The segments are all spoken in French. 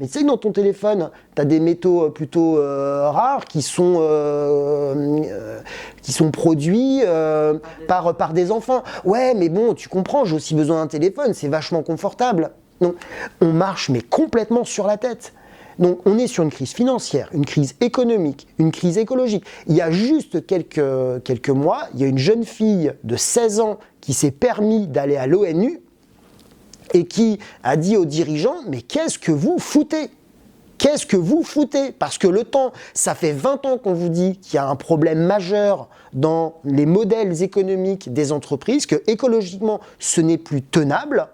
Mais tu sais que dans ton téléphone, tu as des métaux plutôt rares qui sont produits par des enfants. Ouais, mais bon, tu comprends, j'ai aussi besoin d'un téléphone, c'est vachement confortable. Donc, on marche mais complètement sur la tête. Donc, on est sur une crise financière, une crise économique, une crise écologique. Il y a juste quelques mois, il y a une jeune fille de 16 ans qui s'est permis d'aller à l'ONU et qui a dit aux dirigeants « Mais qu'est-ce que vous foutez ? Qu'est-ce que vous foutez ?» Parce que le temps, ça fait 20 ans qu'on vous dit qu'il y a un problème majeur dans les modèles économiques des entreprises, que écologiquement, ce n'est plus tenable.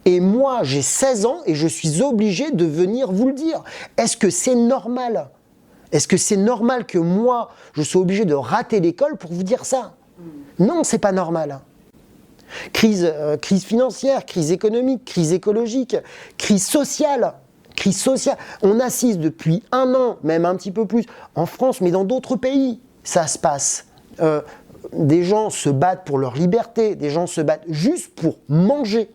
Et moi, j'ai 16 ans et je suis obligé de venir vous le dire. Est-ce que c'est normal ? Est-ce que c'est normal que moi, je sois obligé de rater l'école pour vous dire ça ? Non, c'est pas normal. Crise financière, crise économique, crise écologique, crise sociale. On assiste depuis 1 an, même un petit peu plus, en France, mais dans d'autres pays, ça se passe. Des gens se battent pour leur liberté, des gens se battent juste pour manger.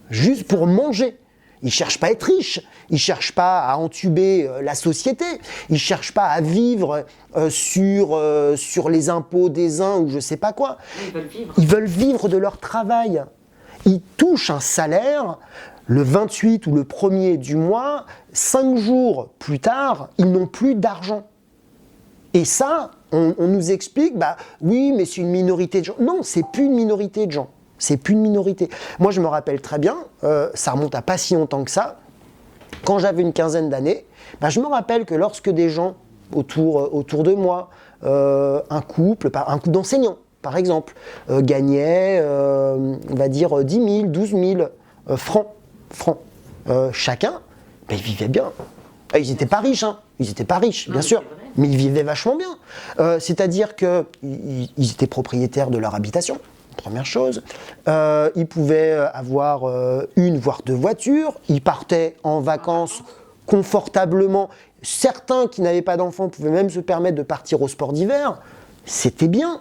Juste pour manger. Ils ne cherchent pas à être riches, ils ne cherchent pas à entuber la société, ils ne cherchent pas à vivre sur les impôts des uns ou je ne sais pas quoi. Ils veulent vivre. Ils veulent vivre de leur travail. Ils touchent un salaire, le 28 ou le 1er du mois, 5 jours plus tard, ils n'ont plus d'argent. Et ça, on nous explique, oui, mais c'est une minorité de gens. Non, c'est plus une minorité de gens. C'est plus une minorité. Moi, je me rappelle très bien, ça remonte à pas si longtemps que ça, quand j'avais une quinzaine d'années, je me rappelle que lorsque des gens autour de moi, un couple d'enseignants, par exemple, gagnaient, on va dire, 10 000, 12 000 francs chacun, ils vivaient bien. Ils n'étaient pas riches, bien sûr, mais ils vivaient vachement bien. C'est-à-dire qu'ils étaient propriétaires de leur habitation. Première chose, ils pouvaient avoir 1 voire 2 voitures, ils partaient en vacances confortablement. Certains qui n'avaient pas d'enfants pouvaient même se permettre de partir au sport d'hiver. C'était bien.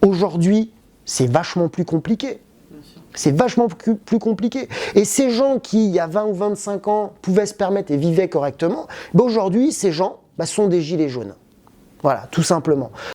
Aujourd'hui, c'est vachement plus compliqué. C'est vachement plus compliqué. Et ces gens qui, il y a 20 ou 25 ans, pouvaient se permettre et vivaient correctement, aujourd'hui, ces gens sont des gilets jaunes. Voilà, tout simplement.